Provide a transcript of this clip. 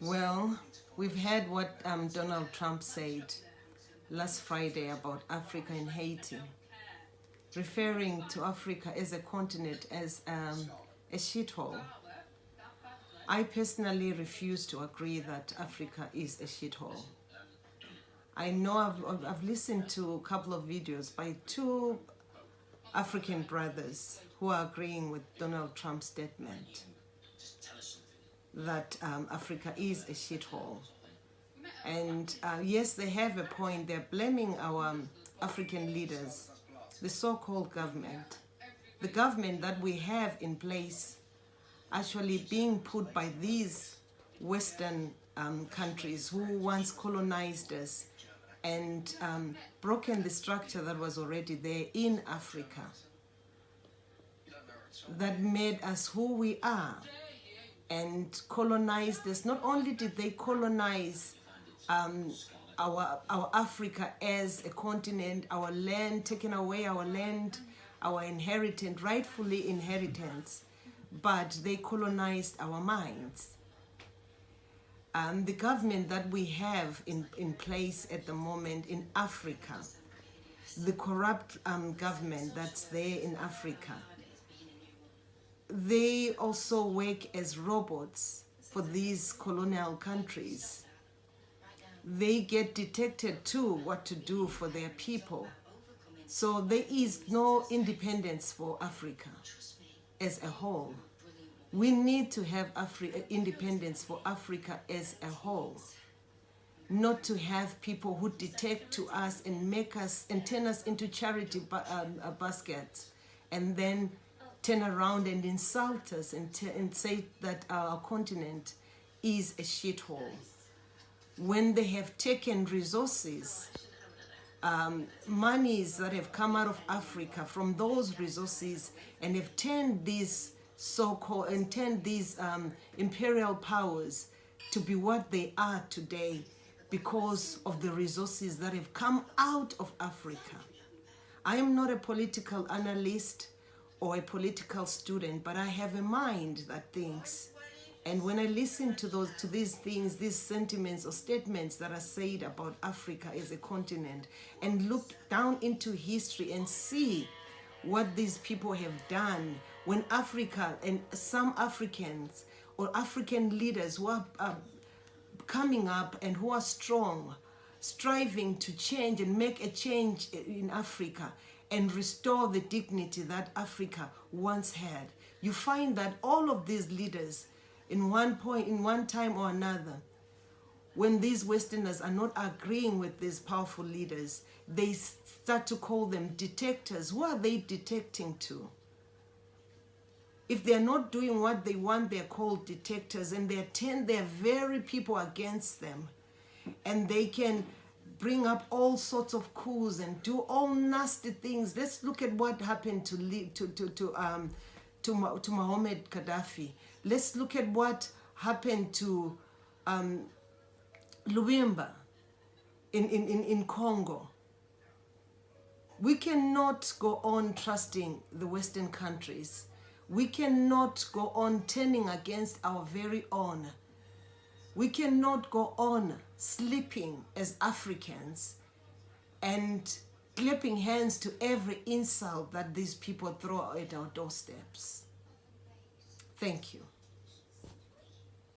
Well, we've heard what Donald Trump said last Friday about Africa and Haiti, referring to Africa as a continent as a shithole. I personally refuse to agree that Africa is a shithole. I know I've listened to a couple of videos by two African brothers who are agreeing with Donald Trump's statement that Africa is a shithole. And yes, they have a point. They're blaming our African leaders, the so-called government. The government that we have in place actually being put by these Western countries who once colonized us and broken the structure that was already there in Africa, that made us who we are and colonized us. Not only did they colonize our Africa as a continent, our land, taking away our land, our inheritance, rightfully inheritance, but they colonized our minds. The government that we have in place at the moment in Africa, the corrupt government that's there in Africa, they also work as robots for these colonial countries. They get detected too what to do for their people. So there is no independence for Africa as a whole. We need to have independence for Africa as a whole. Not to have people who detect to us and make us and turn us into charity baskets and then turn around and insult us and say that our continent is a shithole. When they have taken resources, monies that have come out of Africa from those resources and have turned these so-called and turned these imperial powers to be what they are today because of the resources that have come out of Africa. I am not a political analyst or a political student, but I have a mind that thinks. And when I listen to these things, these sentiments or statements that are said about Africa as a continent, and look down into history and see what these people have done when Africa and some Africans or African leaders who are coming up and who are strong, striving to change and make a change in Africa and restore the dignity that Africa once had. You find that all of these leaders, in one time or another, when these Westerners are not agreeing with these powerful leaders, they start to call them detectors. Who are they detecting to? If they're not doing what they want, they're called detectors, and they turn their very people against them. And they can bring up all sorts of coups and do all nasty things. Let's look at what happened to Mohammed Gaddafi. Let's look at what happened to Lumumba in Congo. We cannot go on trusting the Western countries. We cannot go on turning against our very own. We cannot go on sleeping as Africans and clapping hands to every insult that these people throw at our doorsteps. Thank you.